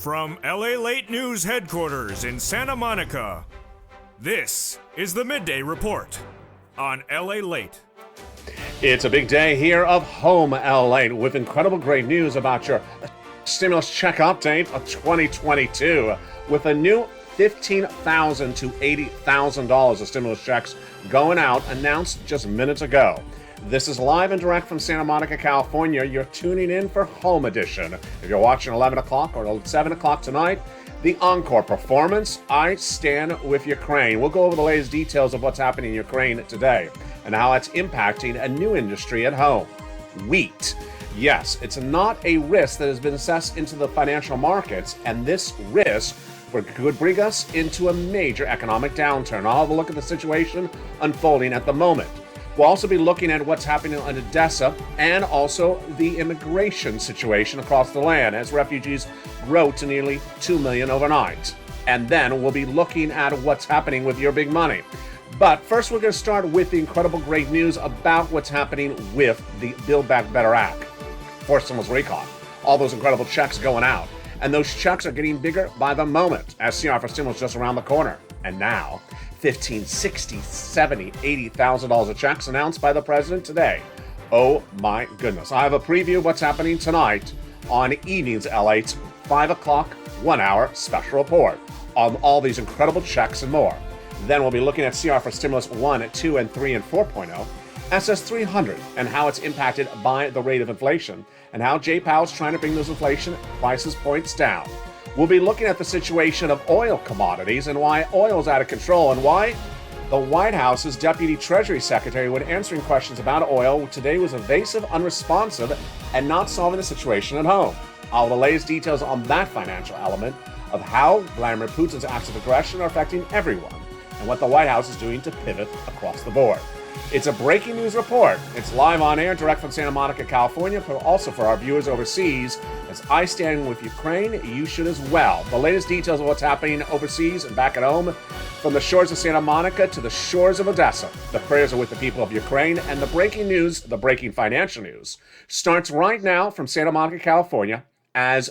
From Lalate News headquarters in Santa Monica, this is the Midday Report on Lalate. It's a big day here of home Lalate with incredible great news about your stimulus check update of 2022 with a new $15,000 to $80,000 of stimulus checks going out announced just minutes ago. This is live and direct from Santa Monica, California. You're tuning in for Home Edition. If you're watching 11 o'clock or 7 o'clock tonight, the encore performance, I Stand with Ukraine. We'll go over the latest details of what's happening in Ukraine today and how it's impacting a new industry at home. Wheat. Yes, it's not a risk that has been assessed into the financial markets, and this risk could bring us into a major economic downturn. I'll have a look at the situation unfolding at the moment. We'll also be looking at what's happening in Odessa and also the immigration situation across the land as refugees grow to nearly 2 million overnight. And then we'll be looking at what's happening with your big money. But first, we're going to start with the incredible great news about what's happening with the Build Back Better Act. For stimulus recon, all those incredible checks going out. And those checks are getting bigger by the moment as CR for stimulus just around the corner. And now, $15,000, $60,000, $70,000, $80,000 of checks announced by the president today. Oh my goodness. I have a preview of what's happening tonight on Evenings L8's 5 o'clock, 1 hour special report on all these incredible checks and more. Then we'll be looking at CR for Stimulus 1, 2, and 3, and 4.0, SS 300, and how it's impacted by the rate of inflation, and how Jay Powell's trying to bring those inflation prices points down. We'll be looking at the situation of oil commodities and why oil is out of control and why the White House's Deputy Treasury Secretary, when answering questions about oil, today was evasive, unresponsive, and not solving the situation at home. All the latest details on that financial element of how Vladimir Putin's acts of aggression are affecting everyone and what the White House is doing to pivot across the board. It's a breaking news report. It's live on air, direct from Santa Monica, California, but also for our viewers overseas. As I stand with Ukraine, you should as well. The latest details of what's happening overseas and back at home, from the shores of Santa Monica to the shores of Odessa. The prayers are with the people of Ukraine, and the breaking news, the breaking financial news, starts right now from Santa Monica, California, as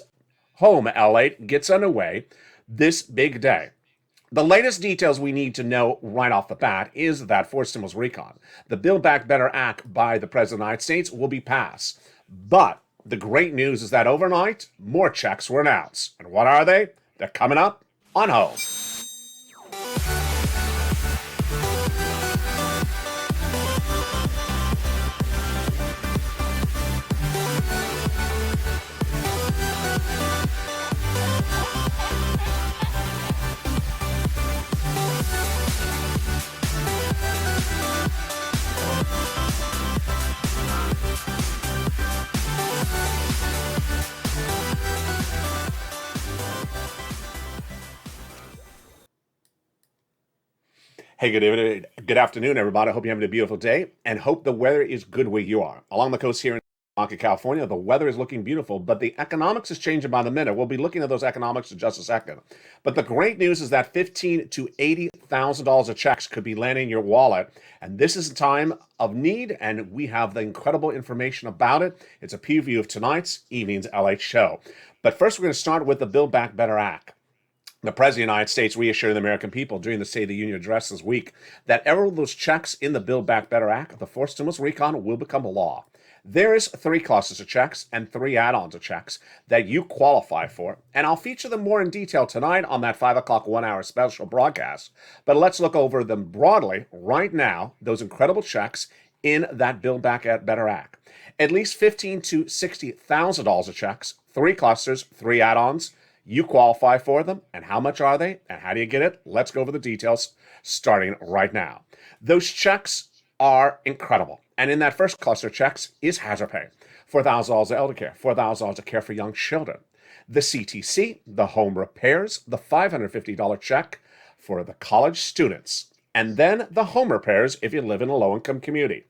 Home LA gets underway this big day. The latest details we need to know right off the bat is that for stimulus recon, the Build Back Better Act by the President of the United States will be passed. But the great news is that overnight, more checks were announced. And what are they? They're coming up on Home. Hey, good afternoon, everybody. I hope you're having a beautiful day and hope the weather is good where you are. Along the coast here in Santa Monica, California, the weather is looking beautiful, but the economics is changing by the minute. We'll be looking at those economics in just a second. But the great news is that $15,000 to $80,000 of checks could be landing in your wallet. And this is a time of need, and we have the incredible information about it. It's a preview of tonight's Evenings LA show. But first, we're going to start with the Build Back Better Act. The President of the United States reassured the American people during the State of the Union address this week that all of those checks in the Build Back Better Act, the forced stimulus recon, will become a law. There is 3 clusters of checks and 3 add-ons of checks that you qualify for, and I'll feature them more in detail tonight on that 5 o'clock 1 hour special broadcast. But let's look over them broadly right now, those incredible checks in that Build Back Better Act. At least $15,000 to $60,000 of checks, 3 clusters, 3 add-ons. You qualify for them, and how much are they, and how do you get it? Let's go over the details starting right now. Those checks are incredible, and in that first cluster of checks is hazard pay, $4,000 of elder care, $4,000 of care for young children, the CTC, the home repairs, the $550 check for the college students, and then the home repairs if you live in a low-income community.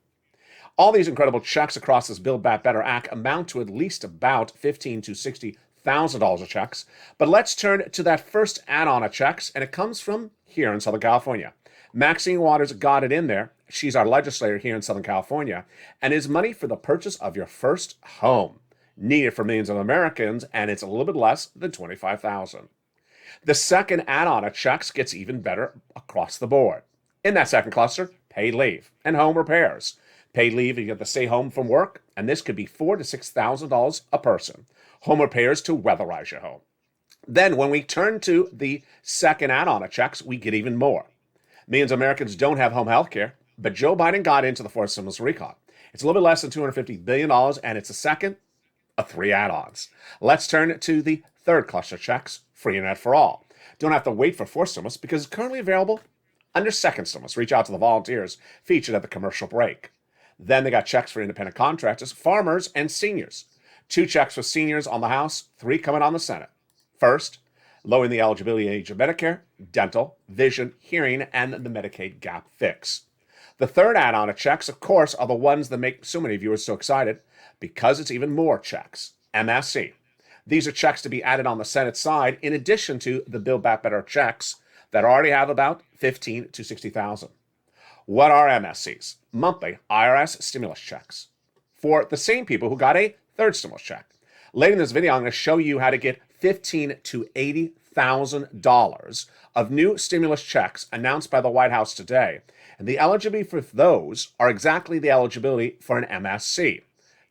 All these incredible checks across this Build Back Better Act amount to at least about $15,000 to $60,000 of checks. But let's turn to that first add-on of checks, and it comes from here in Southern California. Maxine Waters got it in there. She's our legislator here in Southern California, and is money for the purchase of your first home. needed for millions of Americans, and it's a little bit less than $25,000. The second add-on of checks gets even better across the board. In that second cluster, paid leave and home repairs. Paid leave, you get to stay home from work, and this could be $4,000 to $6,000 a person. Home repairs to weatherize your home. Then when we turn to the second add-on of checks, we get even more. Millions of Americans don't have home health care, but Joe Biden got into the fourth stimulus recall. It's a little bit less than $250 billion, and it's a second of three add-ons. Let's turn to the third cluster of checks, free internet for all. Don't have to wait for fourth stimulus because it's currently available under second stimulus. Reach out to the volunteers featured at the commercial break. Then they got checks for independent contractors, farmers, and seniors. 2 checks for seniors on the House, 3 coming on the Senate. First, lowering the eligibility age of Medicare, dental, vision, hearing, and the Medicaid gap fix. The third add-on of checks, of course, are the ones that make so many viewers so excited because it's even more checks. MSC. These are checks to be added on the Senate side in addition to the Build Back Better checks that already have about $15,000 to $60,000. What are MSCs? Monthly IRS stimulus checks for the same people who got a third stimulus check. Later in this video, I'm going to show you how to get $15,000 to $80,000 of new stimulus checks announced by the White House today. And the eligibility for those are exactly the eligibility for an MSC.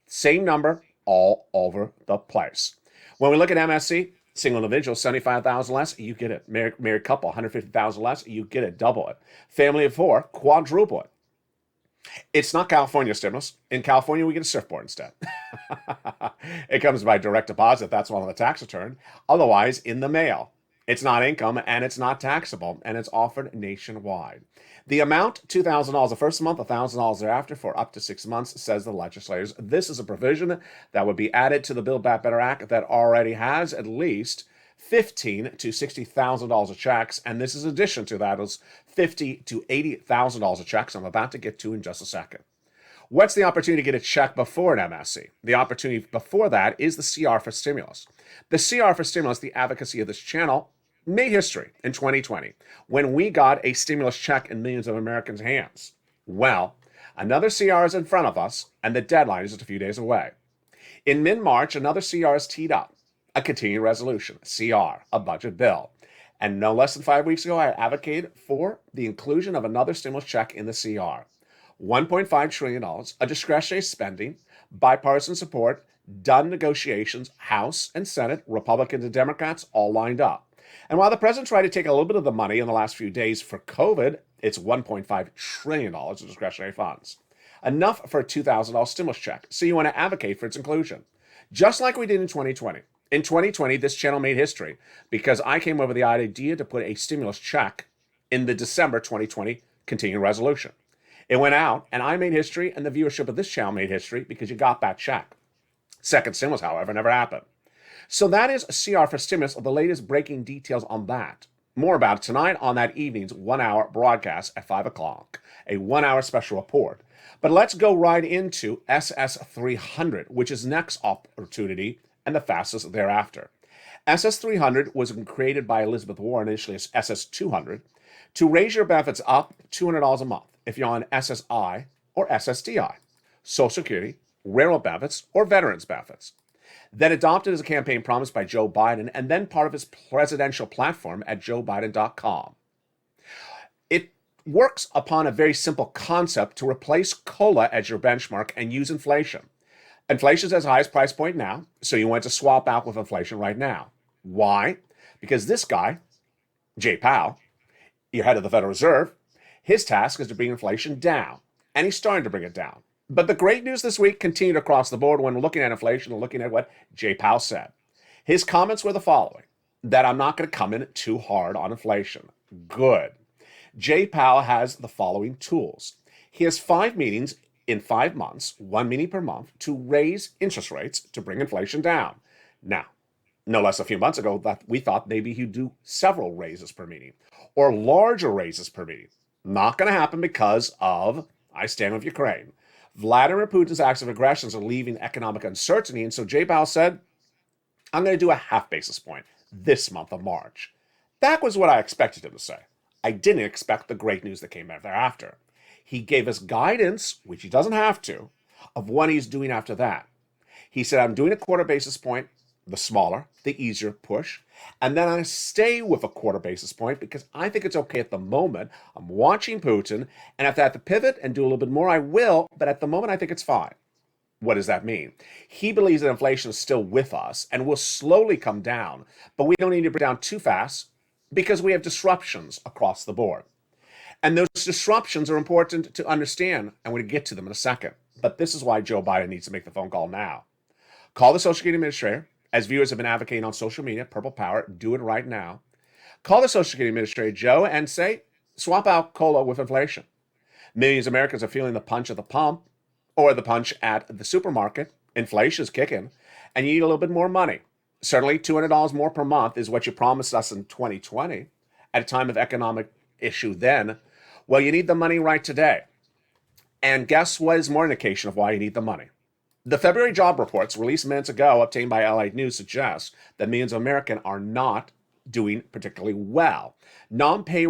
Same number all over the place. When we look at MSC, single individual, $75,000 less, you get it. Married couple, $150,000 less, you get it. Double it. Family of 4, quadruple it. It's not California stimulus. In California, we get a surfboard instead. It comes by direct deposit. That's one on the tax return. Otherwise, in the mail. It's not income, and it's not taxable, and it's offered nationwide. The amount, $2,000 the first month, $1,000 thereafter for up to 6 months, says the legislators. This is a provision that would be added to the Build Back Better Act that already has at least $15,000 to $60,000 of checks, and this is addition to that is $50,000 to $80,000 of checks I'm about to get to in just a second. What's the opportunity to get a check before an MSC? The opportunity before that is the CR for stimulus. The CR for stimulus, the advocacy of this channel, made history in 2020 when we got a stimulus check in millions of Americans' hands. Well, another CR is in front of us, and the deadline is just a few days away. In mid-March, another CR is teed up. A continuing resolution, CR, a budget bill. And no less than 5 weeks ago, I advocated for the inclusion of another stimulus check in the CR. $1.5 trillion, a discretionary spending, bipartisan support, done negotiations, House and Senate, Republicans and Democrats, all lined up. And while the president tried to take a little bit of the money in the last few days for COVID, it's $1.5 trillion of discretionary funds. Enough for a $2,000 stimulus check. So you want to advocate for its inclusion. Just like we did in 2020. In 2020, this channel made history because I came up with the idea to put a stimulus check in the December 2020 continuing resolution. It went out, and I made history, and the viewership of this channel made history because you got that check. Second stimulus, however, never happened. So that is a CR for stimulus, the latest breaking details on that. More about it tonight on that evening's 1-hour broadcast at 5 o'clock, a 1-hour special report. But let's go right into SS300, which is next opportunity and the fastest thereafter. SS300 was created by Elizabeth Warren, initially as SS200, to raise your benefits up $200 a month if you're on SSI or SSDI, Social Security, railroad benefits, or veterans benefits. Then adopted as a campaign promise by Joe Biden, and then part of his presidential platform at joebiden.com. It works upon a very simple concept to replace COLA as your benchmark and use inflation. Inflation is at its highest price point now, so you want to swap out with inflation right now. Why? Because this guy, Jay Powell, your head of the Federal Reserve, his task is to bring inflation down, and he's starting to bring it down. But the great news this week continued across the board when looking at inflation and looking at what Jay Powell said. His comments were the following, that I'm not going to come in too hard on inflation. Good. Jay Powell has the following tools. He has 5 meetings in 5 months, 1 meeting per month, to raise interest rates to bring inflation down. Now, no less a few months ago, that we thought maybe he'd do several raises per meeting or larger raises per meeting. Not going to happen because of, I stand with Ukraine. Vladimir Putin's acts of aggression are leaving economic uncertainty, and so Jay Powell said, I'm going to do a half basis point this month of March. That was what I expected him to say. I didn't expect the great news that came out thereafter. He gave us guidance, which he doesn't have to, of what he's doing after that. He said, I'm doing a quarter basis point, the smaller, the easier push. And then I stay with a quarter basis point because I think it's okay at the moment. I'm watching Putin, and if I have to pivot and do a little bit more, I will. But at the moment, I think it's fine. What does that mean? He believes that inflation is still with us and will slowly come down, but we don't need to bring it down too fast because we have disruptions across the board. And those disruptions are important to understand. I'm going to get to them in a second. But this is why Joe Biden needs to make the phone call now. Call the Social Security Administrator. As viewers have been advocating on social media, Purple Power, do it right now. Call the Social Security Administrator, Joe, and say, swap out COLA with inflation. Millions of Americans are feeling the punch at the pump or the punch at the supermarket. Inflation's kicking, and you need a little bit more money. Certainly, $200 more per month is what you promised us in 2020 at a time of economic issue then. Well, you need the money right today. And guess what is more indication of why you need the money? The February job reports released minutes ago, obtained by Lalate News, suggest that millions of Americans are not doing particularly well. Non-farm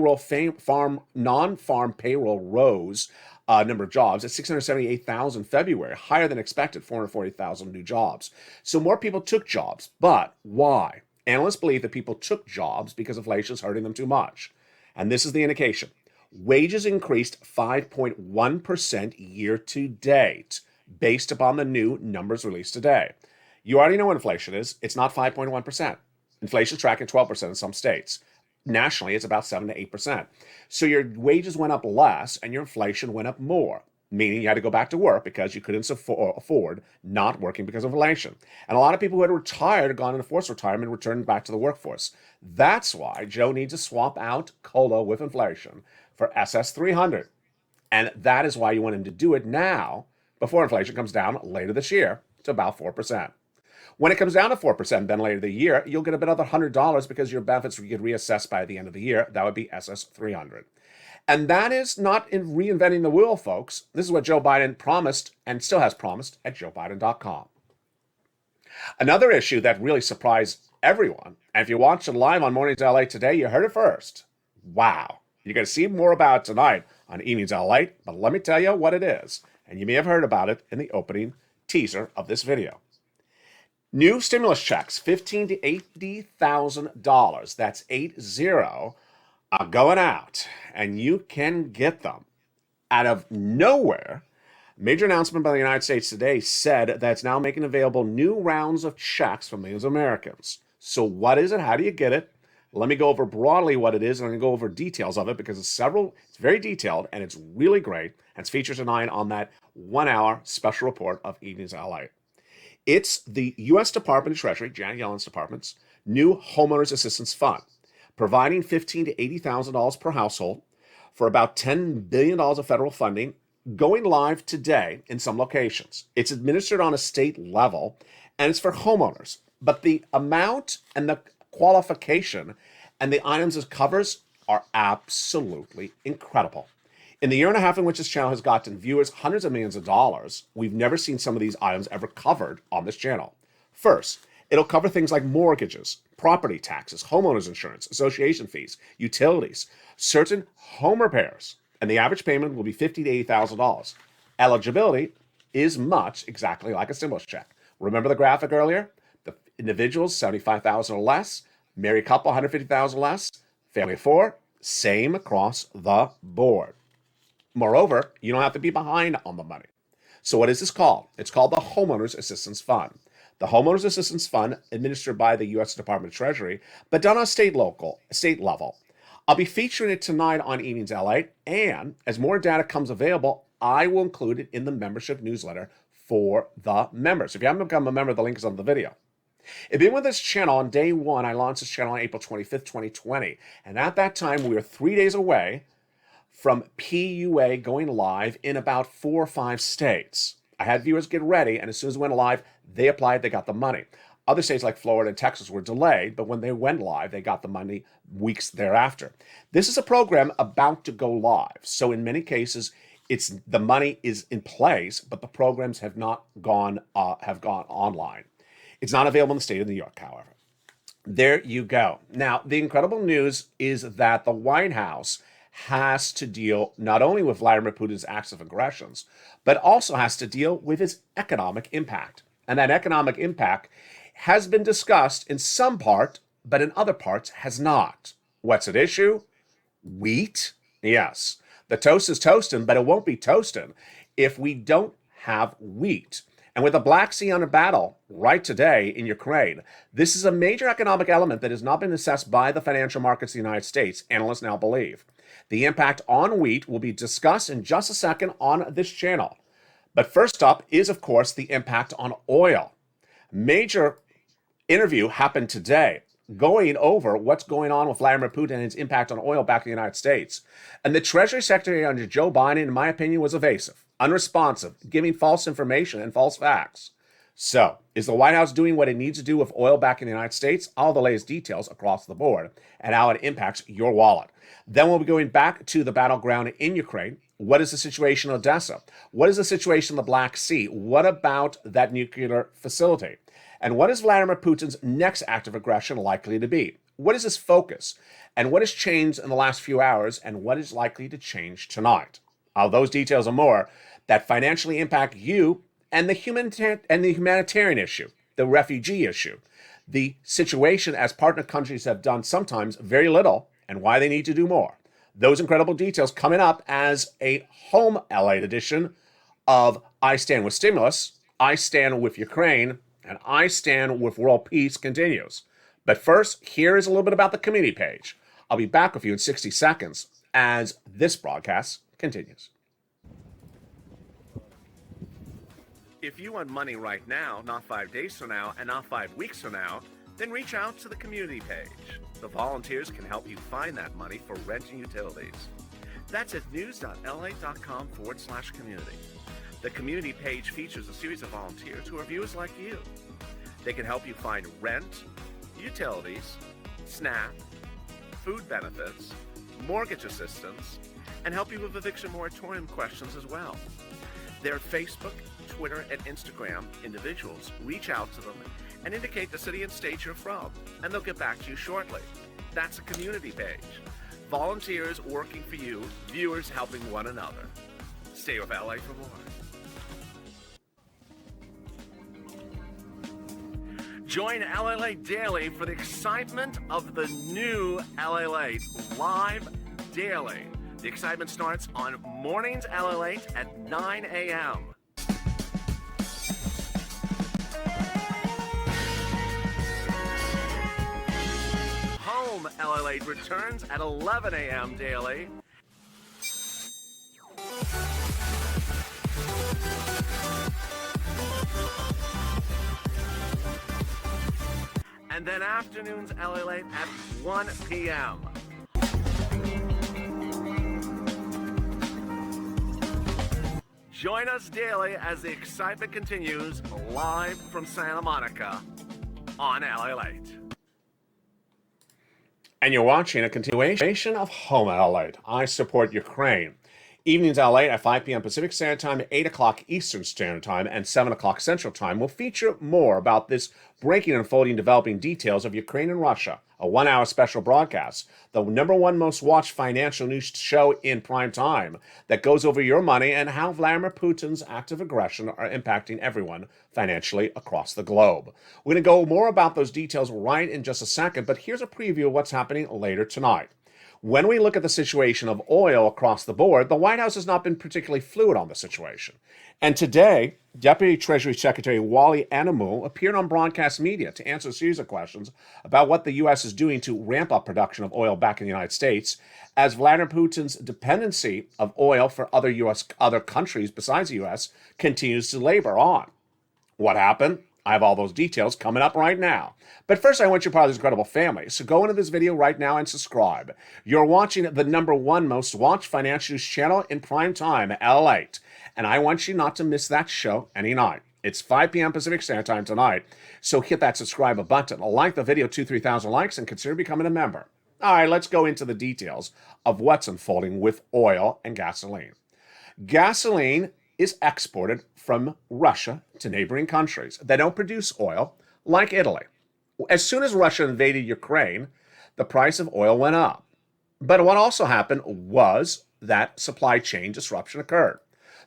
payroll rose number of jobs at 678,000 February, higher than expected, 440,000 new jobs. So more people took jobs, but why? Analysts believe that people took jobs because inflation is hurting them too much. And this is the indication. Wages increased 5.1% year to date, based upon the new numbers released today. You already know what inflation is. It's not 5.1%. Inflation is tracking 12% in some states. Nationally, it's about 7 to 8%. So your wages went up less and your inflation went up more, meaning you had to go back to work because you couldn't afford not working because of inflation. And a lot of people who had retired had gone into forced retirement and returned back to the workforce. That's why Joe needs to swap out COLA with inflation for SS 300. And that is why you want him to do it now before inflation comes down later this year to about 4%. When it comes down to 4%, then later the year, you'll get about $100 because your benefits get reassessed by the end of the year. That would be SS 300. And that is not in reinventing the wheel, folks. This is what Joe Biden promised and still has promised at joebiden.com. Another issue that really surprised everyone, and if you watched it live on Mornings LA today, you heard it first. Wow. You're going to see more about it tonight on Evenings LA, but let me tell you what it is. And you may have heard about it in the opening teaser of this video. New stimulus checks, $15,000 to $80,000. That's 80 are going out, and you can get them out of nowhere. Major announcement by the United States today said that it's now making available new rounds of checks for millions of Americans. So what is it? How do you get it? Let me go over broadly what it is, and I'm going to go over details of it because it's very detailed, and it's really great. And it's featured tonight on that 1 hour special report of Evenings LA. It's the U.S. Department of Treasury, Janet Yellen's department's new Homeowners Assistance Fund, providing $15,000 to $80,000 per household for about $10 billion of federal funding, going live today in some locations. It's administered on a state level, and it's for homeowners. But the amount and the qualification and the items it covers are absolutely incredible. In the year and a half in which this channel has gotten viewers hundreds of millions of dollars, we've never seen some of these items ever covered on this channel. First, it'll cover things like mortgages, property taxes, homeowners insurance, association fees, utilities, certain home repairs, and the average payment will be $50,000 to $80,000. Eligibility is much exactly like a stimulus check. Remember the graphic earlier? The individuals, $75,000 or less, married couple, $150,000 less, family of four, same across the board. Moreover, you don't have to be behind on the money. So what is this called? It's called the Homeowners Assistance Fund. The Homeowners Assistance Fund, administered by the U.S. Department of Treasury, but done on a state level. I'll be featuring it tonight on Evenings LA, and as more data comes available, I will include it in the membership newsletter for the members. If you haven't become a member, the link is on the video. If you've been with this channel on day one, I launched this channel on April 25th, 2020, and at that time, we were 3 days away from PUA going live in about 4 or 5 states. I had viewers get ready, and as soon as it went live, they applied, they got the money. Other states like Florida and Texas were delayed, but when they went live, they got the money weeks thereafter. This is a program about to go live. So in many cases, the money is in place, but the programs have not gone online. It's not available in the state of New York, however. There you go. Now, the incredible news is that the White House has to deal not only with Vladimir Putin's acts of aggressions, but also has to deal with his economic impact. And that economic impact has been discussed in some part, but in other parts has not. What's at issue? Wheat? Yes. The toast is toasting, but it won't be toasting if we don't have wheat. And with the Black Sea under battle right today in Ukraine, this is a major economic element that has not been assessed by the financial markets of the United States, analysts now believe. The impact on wheat will be discussed in just a second on this channel. But first up is, of course, the impact on oil. Major interview happened today going over what's going on with Vladimir Putin and his impact on oil back in the United States. And the Treasury Secretary under Joe Biden, in my opinion, was evasive, unresponsive, giving false information and false facts. So, is the White House doing what it needs to do with oil back in the United States? All the latest details across the board and how it impacts your wallet. Then we'll be going back to the battleground in Ukraine. What is the situation in Odessa? What is the situation in the Black Sea? What about that nuclear facility? And what is Vladimir Putin's next act of aggression likely to be? What is his focus? And what has changed in the last few hours? And what is likely to change tonight? All those details and more that financially impact you and the humanitarian issue, the refugee issue, the situation as partner countries have done sometimes very little, and why they need to do more. Those incredible details coming up as a home Lalate edition of I Stand with Stimulus, I Stand with Ukraine, and I Stand with World Peace continues. But first, here is a little bit about the community page. I'll be back with you in 60 seconds as this broadcast continues. If you want money right now, not 5 days from now, and not 5 weeks from now, then reach out to the community page. The volunteers can help you find that money for rent and utilities. That's at news.lalate.com/community. The community page features a series of volunteers who are viewers like you. They can help you find rent, utilities, SNAP, food benefits, mortgage assistance, and help you with eviction moratorium questions as well. They're Facebook, Twitter, and Instagram individuals. Reach out to them and indicate the city and state you're from, and they'll get back to you shortly. That's a community page. Volunteers working for you, viewers helping one another. Stay with LA for more. Join Lalate Daily for the excitement of the new Lalate live daily. The excitement starts on mornings Lalate at 9 a.m. Home Lalate returns at 11 a.m. daily. And then afternoons Lalate at 1 p.m. Join us daily as the excitement continues live from Santa Monica on Lalate. And you're watching a continuation of Home Lalate. I support Ukraine. Evenings Lalate at 5 p.m. Pacific Standard Time, 8 o'clock Eastern Standard Time, and 7 o'clock Central Time will feature more about this breaking, unfolding, developing details of Ukraine and Russia. A 1-hour special broadcast, the #1 most watched financial news show in prime time that goes over your money and how Vladimir Putin's acts of aggression are impacting everyone financially across the globe. We're going to go more about those details right in just a second, but here's a preview of what's happening later tonight. When we look at the situation of oil across the board, the White House has not been particularly fluid on the situation. And today, Deputy Treasury Secretary Wally Adeyemo appeared on broadcast media to answer a series of questions about what the U.S. is doing to ramp up production of oil back in the United States, as Vladimir Putin's dependency of oil for other countries besides the U.S. continues to labor on. What happened? I have all those details coming up right now. But first, I want you to be part of this incredible family. So go into this video right now and subscribe. You're watching the #1 most watched financial news channel in prime time, Lalate. And I want you not to miss that show any night. It's 5 p.m. Pacific Standard Time tonight. So hit that subscribe button. Like the video, 2,000-3,000 likes, and consider becoming a member. All right, let's go into the details of what's unfolding with oil and gasoline. Gasoline is exported from Russia to neighboring countries that don't produce oil, like Italy. As soon as Russia invaded Ukraine, the price of oil went up. But what also happened was that supply chain disruption occurred.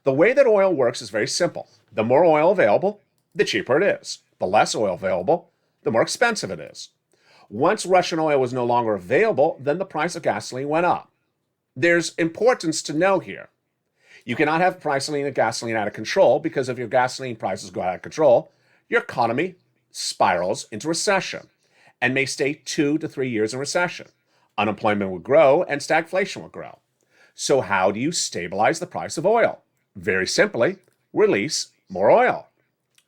The way that oil works is very simple. The more oil available, the cheaper it is. The less oil available, the more expensive it is. Once Russian oil was no longer available, then the price of gasoline went up. There's importance to know here. You cannot have pricing of gasoline out of control, because if your gasoline prices go out of control, your economy spirals into recession and may stay 2 to 3 years in recession. Unemployment will grow and stagflation will grow. So how do you stabilize the price of oil? Very simply, release more oil.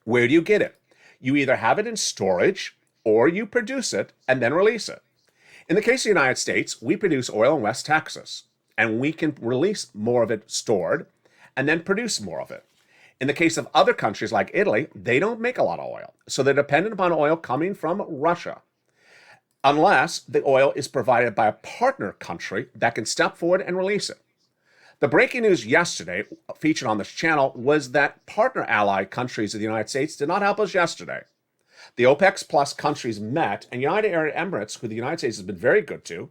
Where do you get it? You either have it in storage or you produce it and then release it. In the case of the United States, we produce oil in West Texas, and we can release more of it stored and then produce more of it. In the case of other countries like Italy, they don't make a lot of oil, so they're dependent upon oil coming from Russia, unless the oil is provided by a partner country that can step forward and release it. The breaking news yesterday, featured on this channel, was that partner allied countries of the United States did not help us yesterday. The OPEC Plus countries met, and United Arab Emirates, who the United States has been very good to,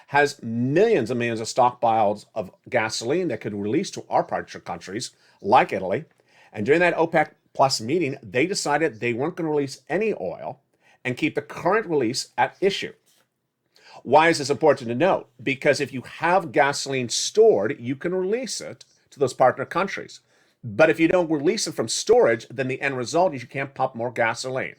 has millions and millions of stockpiles of gasoline that could release to our partner countries, like Italy. And during that OPEC Plus meeting, they decided they weren't going to release any oil and keep the current release at issue. Why is this important to note? Because if you have gasoline stored, you can release it to those partner countries. But if you don't release it from storage, then the end result is you can't pump more gasoline.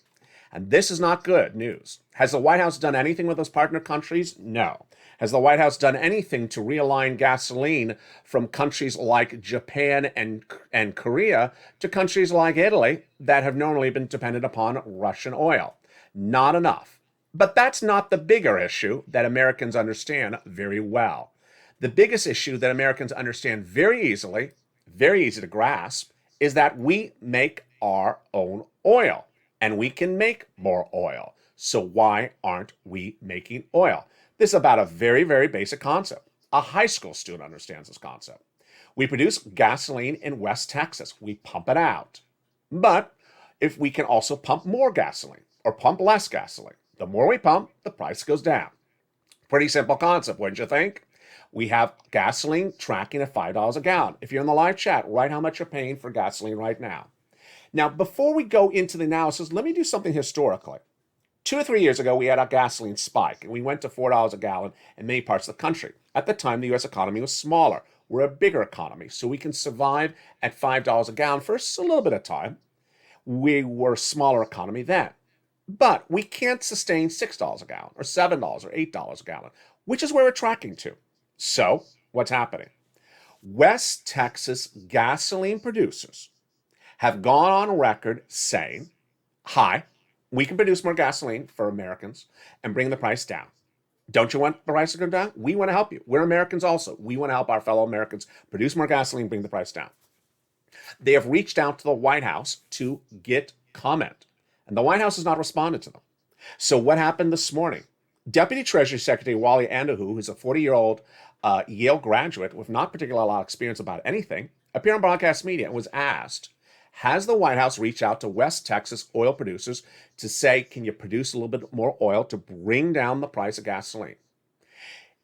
And this is not good news. Has the White House done anything with those partner countries? No. Has the White House done anything to realign gasoline from countries like Japan and Korea to countries like Italy that have normally been dependent upon Russian oil? Not enough. But that's not the bigger issue that Americans understand very well. The biggest issue that Americans understand very easily, very easy to grasp, is that we make our own oil, and we can make more oil. So why aren't we making oil? This is about a very, very basic concept. A high school student understands this concept. We produce gasoline in West Texas. We pump it out. But if we can also pump more gasoline or pump less gasoline, the more we pump, the price goes down. Pretty simple concept, wouldn't you think? We have gasoline tracking at $5 a gallon. If you're in the live chat, write how much you're paying for gasoline right now. Now, before we go into the analysis, let me do something historically. 2 or 3 years ago, we had a gasoline spike, and we went to $4 a gallon in many parts of the country. At the time, the U.S. economy was smaller. We're a bigger economy, so we can survive at $5 a gallon for a little bit of time. We were a smaller economy then. But we can't sustain $6 a gallon or $7 or $8 a gallon, which is where we're tracking to. So what's happening? West Texas gasoline producers have gone on record saying, hi, we can produce more gasoline for Americans and bring the price down. Don't you want the price to go down? We want to help you. We're Americans also. We want to help our fellow Americans produce more gasoline, bring the price down. They have reached out to the White House to get comment. And the White House has not responded to them. So what happened this morning? Deputy Treasury Secretary Wally Andahu, who's a 40-year-old Yale graduate with not particularly a lot of experience about anything, appeared on broadcast media and was asked, has the White House reached out to West Texas oil producers to say, can you produce a little bit more oil to bring down the price of gasoline?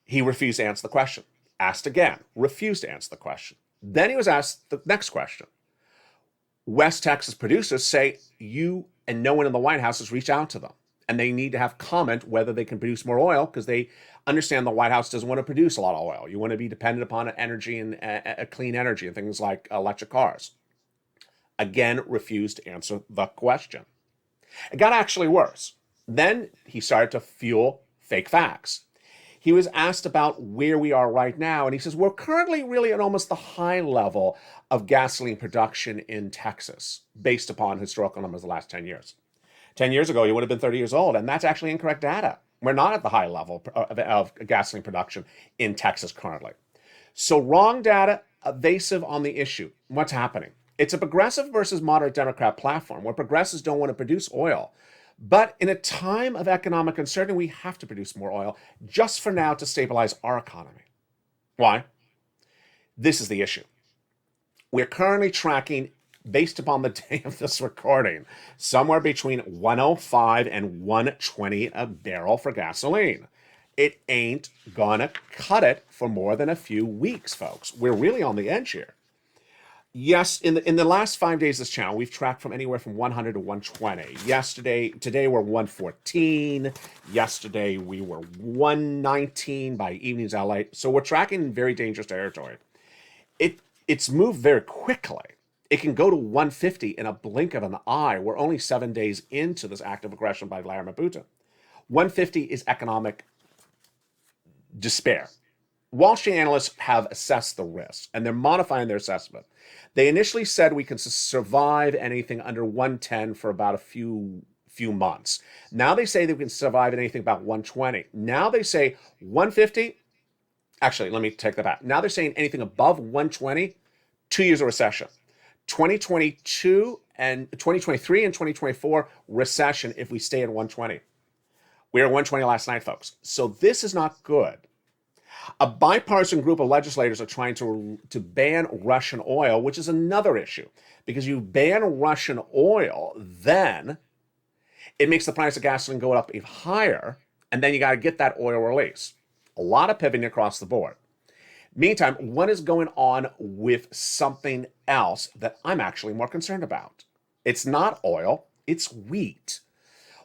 He refused to answer the question. Asked again, refused to answer the question. Then he was asked the next question. West Texas producers say you and no one in the White House has reached out to them. And they need to have comment whether they can produce more oil because they understand the White House doesn't want to produce a lot of oil. You want to be dependent upon energy and clean energy and things like electric cars. Again, refused to answer the question. It got actually worse. Then he started to fuel fake facts. He was asked about where we are right now, and he says, we're currently really at almost the high level of gasoline production in Texas, based upon historical numbers the last 10 years. 10 years ago, you would have been 30 years old, and that's actually incorrect data. We're not at the high level of gasoline production in Texas currently. So wrong data, evasive on the issue. What's happening? It's a progressive versus moderate Democrat platform where progressives don't want to produce oil. But in a time of economic uncertainty, we have to produce more oil just for now to stabilize our economy. Why? This is the issue. We're currently tracking, based upon the day of this recording, somewhere between 105 and 120 a barrel for gasoline. It ain't gonna cut it for more than a few weeks, folks. We're really on the edge here. Yes, in the last 5 days of this channel, we've tracked from anywhere from 100 to 120. Today we're 114. Yesterday we were 119 by evenings LA. So we're tracking in very dangerous territory. It's moved very quickly. It can go to 150 in a blink of an eye. We're only 7 days into this act of aggression by Vladimir Putin. 150 is economic despair. Wall Street analysts have assessed the risk, and they're modifying their assessment. They initially said we can survive anything under 110 for about a few months. Now they say that we can survive anything about 120. Now they say 150. Actually, let me take that back. Now they're saying anything above 120, 2 years of recession. 2022 and 2023 and 2024 recession if we stay at 120. We were at 120 last night, folks. So this is not good. A bipartisan group of legislators are trying to ban Russian oil, which is another issue. Because you ban Russian oil, then it makes the price of gasoline go up even higher, and then you got to get that oil release. A lot of pivoting across the board. Meantime, what is going on with something else that I'm actually more concerned about? It's not oil, it's wheat.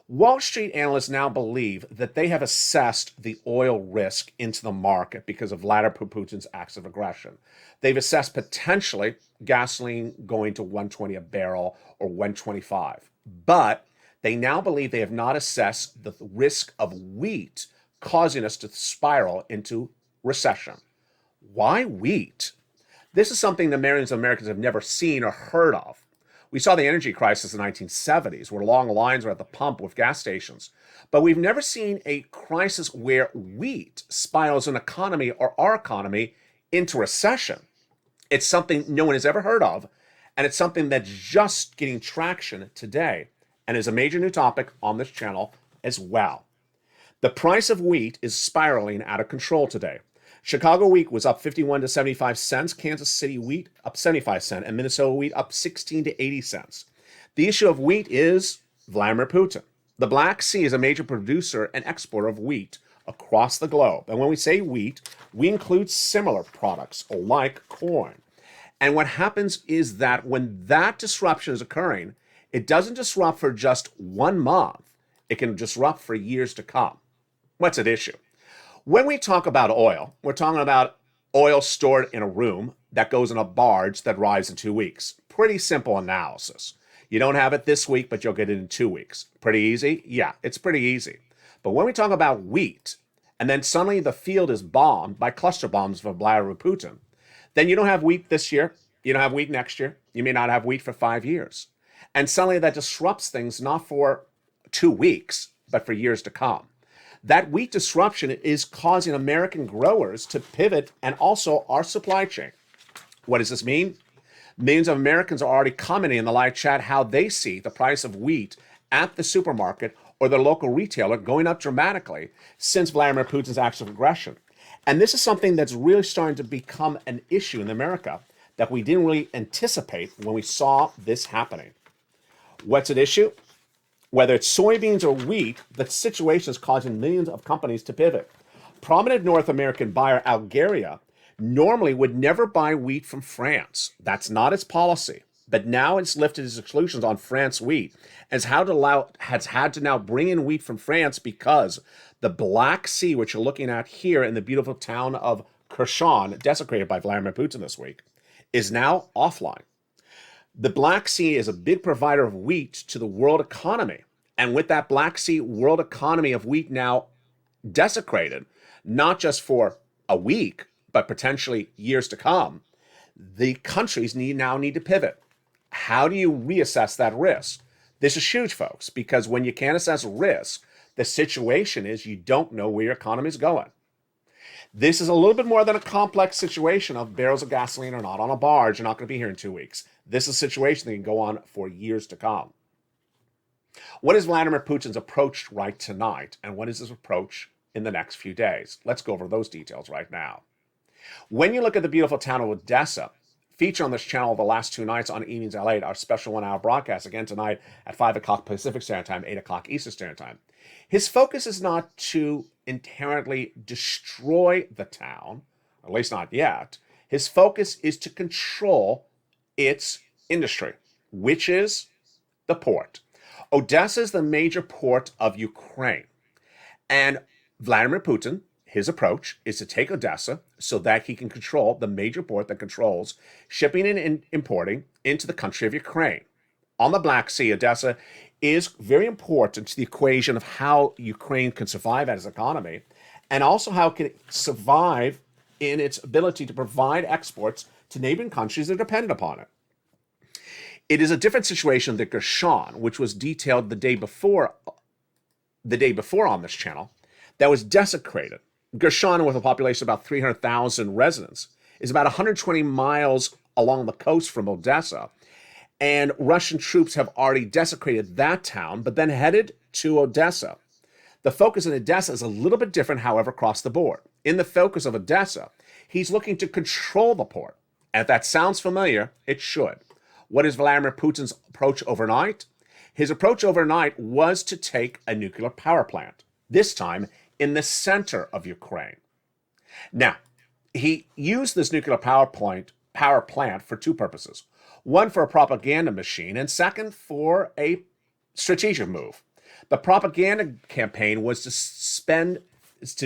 Wall Street analysts now believe that they have assessed the oil risk into the market because of Vladimir Putin's acts of aggression. They've assessed potentially gasoline going to 120 a barrel or 125. But they now believe they have not assessed the risk of wheat causing us to spiral into recession. Why wheat? This is something that millions of Americans have never seen or heard of. We saw the energy crisis in the 1970s, where long lines were at the pump with gas stations. But we've never seen a crisis where wheat spirals an economy or our economy into recession. It's something no one has ever heard of, and it's something that's just getting traction today, and is a major new topic on this channel as well. The price of wheat is spiraling out of control today. Chicago wheat was up 51 to 75 cents, Kansas City wheat up 75 cents, and Minnesota wheat up 16 to 80 cents. The issue of wheat is Vladimir Putin. The Black Sea is a major producer and exporter of wheat across the globe. And when we say wheat, we include similar products like corn. And what happens is that when that disruption is occurring, it doesn't disrupt for just 1 month. It can disrupt for years to come. What's at issue? When we talk about oil, we're talking about oil stored in a room that goes in a barge that arrives in 2 weeks. Pretty simple analysis. You don't have it this week, but you'll get it in 2 weeks. Pretty easy? Yeah, it's pretty easy. But when we talk about wheat, and then suddenly the field is bombed by cluster bombs from Vladimir Putin, then you don't have wheat this year. You don't have wheat next year. You may not have wheat for 5 years. And suddenly that disrupts things not for 2 weeks, but for years to come. That wheat disruption is causing American growers to pivot and also our supply chain. What does this mean? Millions of Americans are already commenting in the live chat how they see the price of wheat at the supermarket or their local retailer going up dramatically since Vladimir Putin's acts of aggression. And this is something that's really starting to become an issue in America that we didn't really anticipate when we saw this happening. What's at issue? Whether it's soybeans or wheat, the situation is causing millions of companies to pivot. Prominent North American buyer Algeria normally would never buy wheat from France. That's not its policy. But now it's lifted its exclusions on France wheat and has had to now bring in wheat from France because the Black Sea, which you're looking at here in the beautiful town of Kherson, desecrated by Vladimir Putin this week, is now offline. The Black Sea is a big provider of wheat to the world economy. And with that Black Sea world economy of wheat now desecrated, not just for a week, but potentially years to come, the countries now need to pivot. How do you reassess that risk? This is huge, folks, because when you can't assess risk, the situation is you don't know where your economy is going. This is a little bit more than a complex situation of barrels of gasoline are not on a barge. You're not going to be here in 2 weeks. This is a situation that can go on for years to come. What is Vladimir Putin's approach right tonight? And what is his approach in the next few days? Let's go over those details right now. When you look at the beautiful town of Odessa, feature on this channel the last 2 nights on Evenings Lalate, our special 1-hour broadcast, again tonight at 5 o'clock Pacific Standard Time, 8 o'clock Eastern Standard Time. His focus is not to inherently destroy the town, at least not yet. His focus is to control its industry, which is the port. Odessa is the major port of Ukraine. And Vladimir Putin, his approach is to take Odessa so that he can control the major port that controls shipping and importing into the country of Ukraine. On the Black Sea, Odessa is very important to the equation of how Ukraine can survive as an economy and also how it can survive in its ability to provide exports to neighboring countries that are dependent upon it. It is a different situation than Gershon, which was detailed the day before on this channel, that was desecrated. Gershon, with a population of about 300,000 residents, is about 120 miles along the coast from Odessa. And Russian troops have already desecrated that town, but then headed to Odessa. The focus in Odessa is a little bit different, however, across the board. In the focus of Odessa, he's looking to control the port. And if that sounds familiar, it should. What is Vladimir Putin's approach overnight? His approach overnight was to take a nuclear power plant, this time in the center of Ukraine. Now, he used this nuclear power plant for two purposes. One, for a propaganda machine, and second, for a strategic move. The propaganda campaign was to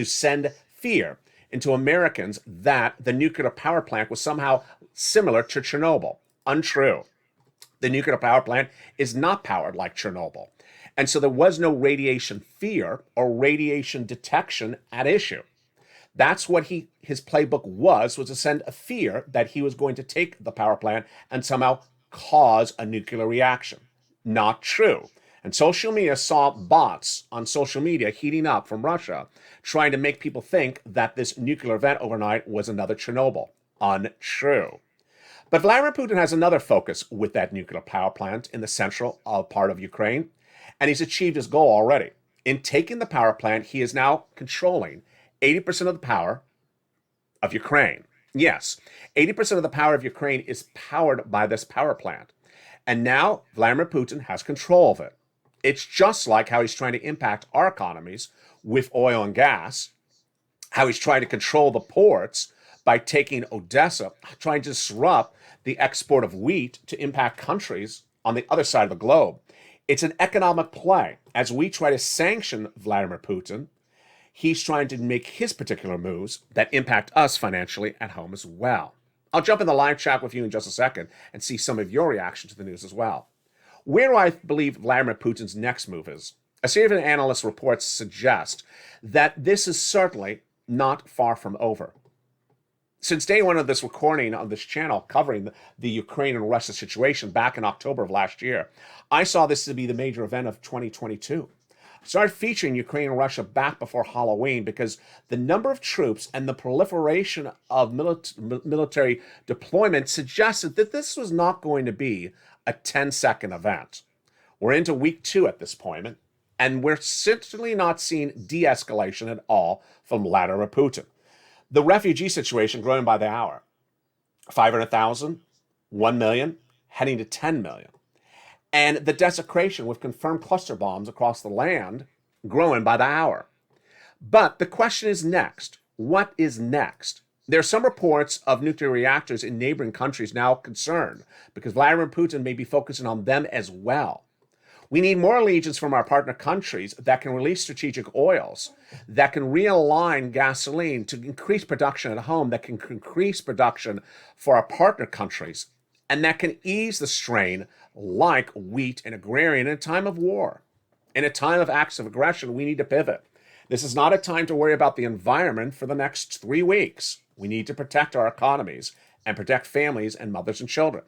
send fear into Americans that the nuclear power plant was somehow similar to Chernobyl. Untrue. The nuclear power plant is not powered like Chernobyl. And so there was no radiation fear or radiation detection at issue. That's what his playbook was to send a fear that he was going to take the power plant and somehow cause a nuclear reaction. Not true. And social media saw bots on social media heating up from Russia, trying to make people think that this nuclear event overnight was another Chernobyl. Untrue. But Vladimir Putin has another focus with that nuclear power plant in the central part of Ukraine, and he's achieved his goal already. In taking the power plant, he is now controlling 80% of the power of Ukraine. Yes, 80% of the power of Ukraine is powered by this power plant. And now Vladimir Putin has control of it. It's just like how he's trying to impact our economies with oil and gas, how he's trying to control the ports by taking Odessa, trying to disrupt the export of wheat to impact countries on the other side of the globe. It's an economic play. As we try to sanction Vladimir Putin, he's trying to make his particular moves that impact us financially at home as well. I'll jump in the live chat with you in just a second and see some of your reaction to the news as well. Where do I believe Vladimir Putin's next move is? A series of analyst reports suggest that this is certainly not far from over. Since day one of this recording on this channel covering the Ukraine and Russia situation back in October of last year, I saw this to be the major event of 2022. I started featuring Ukraine and Russia back before Halloween because the number of troops and the proliferation of military deployment suggested that this was not going to be a 10-second event. We're into week 2 at this point, and we're certainly not seeing de-escalation at all from Vladimir Putin. The refugee situation growing by the hour. 500,000, 1 million, heading to 10 million. And the desecration with confirmed cluster bombs across the land growing by the hour. But the question is next. What is next? There are some reports of nuclear reactors in neighboring countries now concerned because Vladimir Putin may be focusing on them as well. We need more allegiance from our partner countries that can release strategic oils, that can realign gasoline to increase production at home, that can increase production for our partner countries, and that can ease the strain like wheat and agrarian in a time of war. In a time of acts of aggression, we need to pivot. This is not a time to worry about the environment for the next 3 weeks. We need to protect our economies and protect families and mothers and children.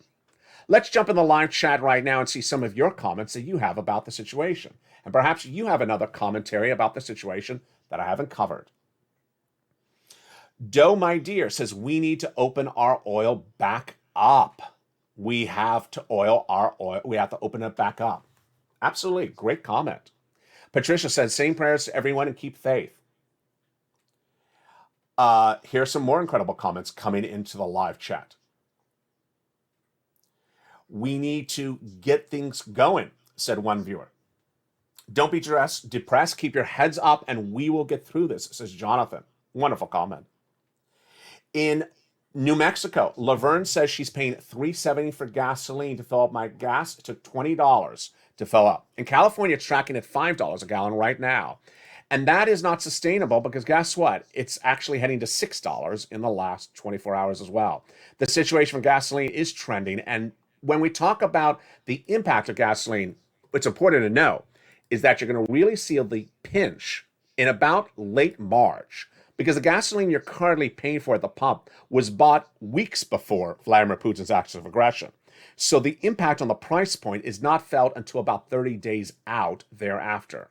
Let's jump in the live chat right now and see some of your comments that you have about the situation. And perhaps you have another commentary about the situation that I haven't covered. Doe, my dear, says we need to open our oil back up. We have to open it back up. Absolutely. Great comment. Patricia says, same prayers to everyone and keep faith. Here's some more incredible comments coming into the live chat. We need to get things going, said one viewer. Don't be depressed, keep your heads up, and we will get through this, says Jonathan. Wonderful comment. In New Mexico, Laverne says she's paying $3.70 for gasoline to fill up my gas. It took $20 to fill up. In California, it's tracking at $5 a gallon right now. And that is not sustainable because guess what? It's actually heading to $6 in the last 24 hours as well. The situation for gasoline is trending. And when we talk about the impact of gasoline, what's important to know is that you're going to really feel the pinch in about late March because the gasoline you're currently paying for at the pump was bought weeks before Vladimir Putin's acts of aggression. So the impact on the price point is not felt until about 30 days out thereafter.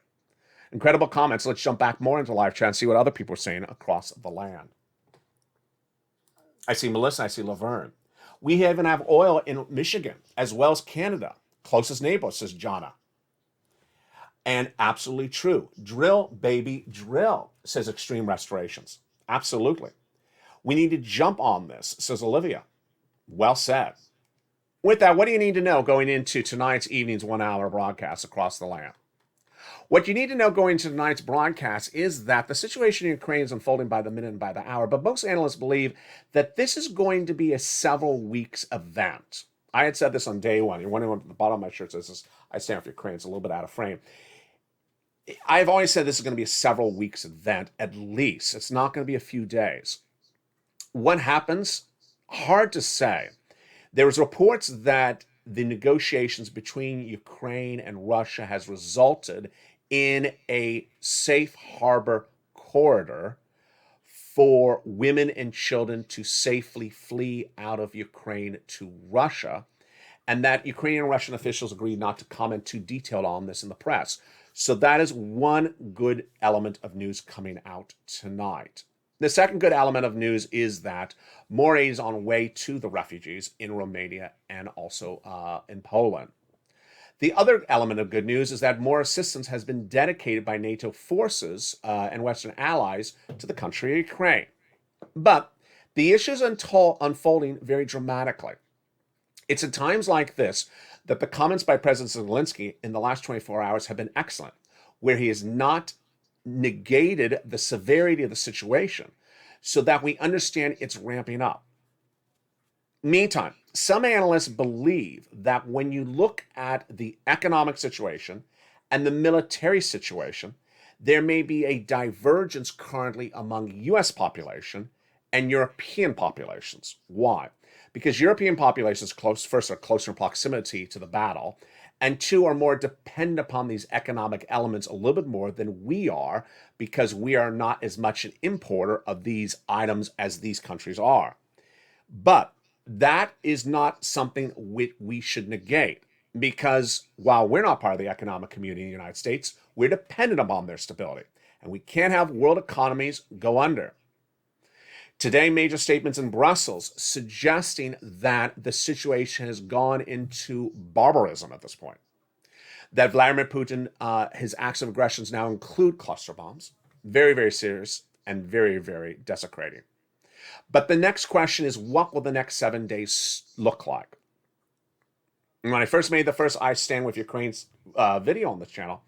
Incredible comments. Let's jump back more into live chat and see what other people are saying across the land. I see Melissa. I see Laverne. We even have oil in Michigan as well as Canada. Closest neighbor, says Jana. And absolutely true. Drill, baby, drill, says Extreme Restorations. Absolutely. We need to jump on this, says Olivia. Well said. With that, what do you need to know going into tonight's evening's 1 hour broadcast across the land? What you need to know going into tonight's broadcast is that the situation in Ukraine is unfolding by the minute and by the hour, but most analysts believe that this is going to be a several weeks event. I had said this on day one. You're wondering what the bottom of my shirt says, I stand for Ukraine. It's a little bit out of frame. I've always said this is going to be a several weeks event, at least. It's not going to be a few days. What happens? Hard to say. There was reports that the negotiations between Ukraine and Russia has resulted in a safe harbor corridor for women and children to safely flee out of Ukraine to Russia, and that Ukrainian and Russian officials agreed not to comment too detailed on this in the press. So that is one good element of news coming out tonight. The second good element of news is that more aid is on way to the refugees in Romania and also in Poland. The other element of good news is that more assistance has been dedicated by NATO forces and Western allies to the country of Ukraine. But the issues unfolding very dramatically. It's at times like this that the comments by President Zelensky in the last 24 hours have been excellent, where he has not negated the severity of the situation so that we understand it's ramping up. Meantime, some analysts believe that when you look at the economic situation and the military situation, there may be a divergence currently among US population and European populations. Why? Because European populations first are closer in proximity to the battle, and two are more dependent upon these economic elements a little bit more than we are, because we are not as much an importer of these items as these countries are. But that is not something we should negate, because while we're not part of the economic community in the United States, we're dependent upon their stability, and we can't have world economies go under. Today, major statements in Brussels suggesting that the situation has gone into barbarism at this point. That Vladimir Putin, his acts of aggressions now include cluster bombs. Very, very serious and very, very desecrating. But the next question is, what will the next 7 days look like? And when I first made the first I Stand With Ukraine's video on this channel,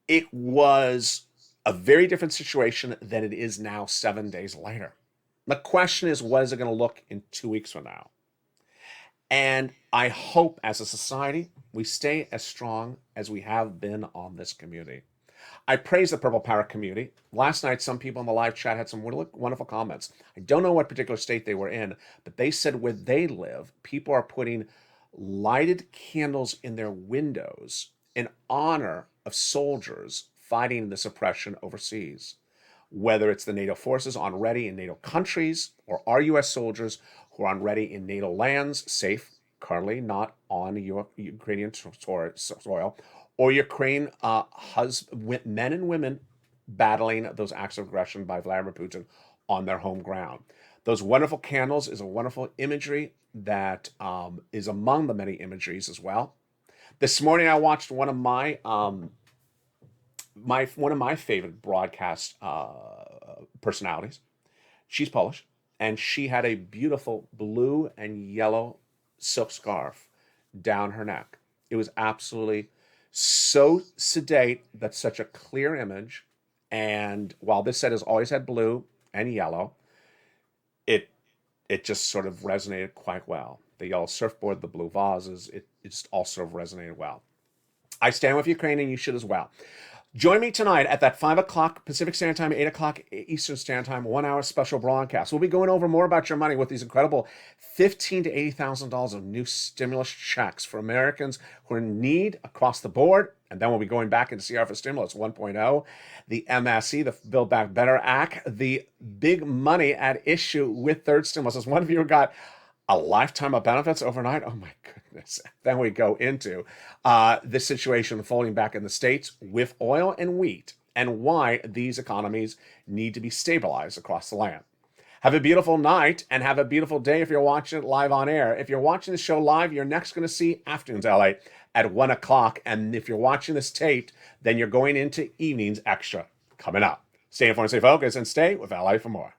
it was a very different situation than it is now 7 days later. The question is, what is it going to look in 2 weeks from now? And I hope as a society, we stay as strong as we have been on this community. I praise the Purple Parrot community. Last night, some people in the live chat had some wonderful comments. I don't know what particular state they were in, but they said where they live, people are putting lighted candles in their windows in honor of soldiers fighting the suppression overseas. Whether it's the NATO forces on ready in NATO countries or our U.S. soldiers who are on ready in NATO lands, safe, currently not on Ukrainian soil, or Ukraine men and women battling those acts of aggression by Vladimir Putin on their home ground. Those wonderful candles is a wonderful imagery that is among the many imageries as well. This morning I watched one of my favorite broadcast personalities. She's Polish, and she had a beautiful blue and yellow silk scarf down her neck. It was absolutely so sedate. That's such a clear image. And while this set has always had blue and yellow, it it just sort of resonated quite well. The yellow surfboard, the blue vases, it just all sort of resonated well. I stand with Ukraine, and you should as well. Join me tonight at that 5 o'clock Pacific Standard Time, 8 o'clock Eastern Standard Time, 1 hour special broadcast. We'll be going over more about your money with these incredible $15,000 to $80,000 of new stimulus checks for Americans who are in need across the board. And then we'll be going back into CR for Stimulus 1.0, the MSE, the Build Back Better Act, the big money at issue with third stimulus. As one viewer got a lifetime of benefits overnight. Oh my goodness. Then we go into this situation unfolding back in the States with oil and wheat and why these economies need to be stabilized across the land. Have a beautiful night and have a beautiful day if you're watching it live on air. If you're watching the show live, you're next going to see Afternoons LA at 1 o'clock. And if you're watching this taped, then you're going into Evenings Extra coming up. Stay informed, stay focused, and stay with LA for more.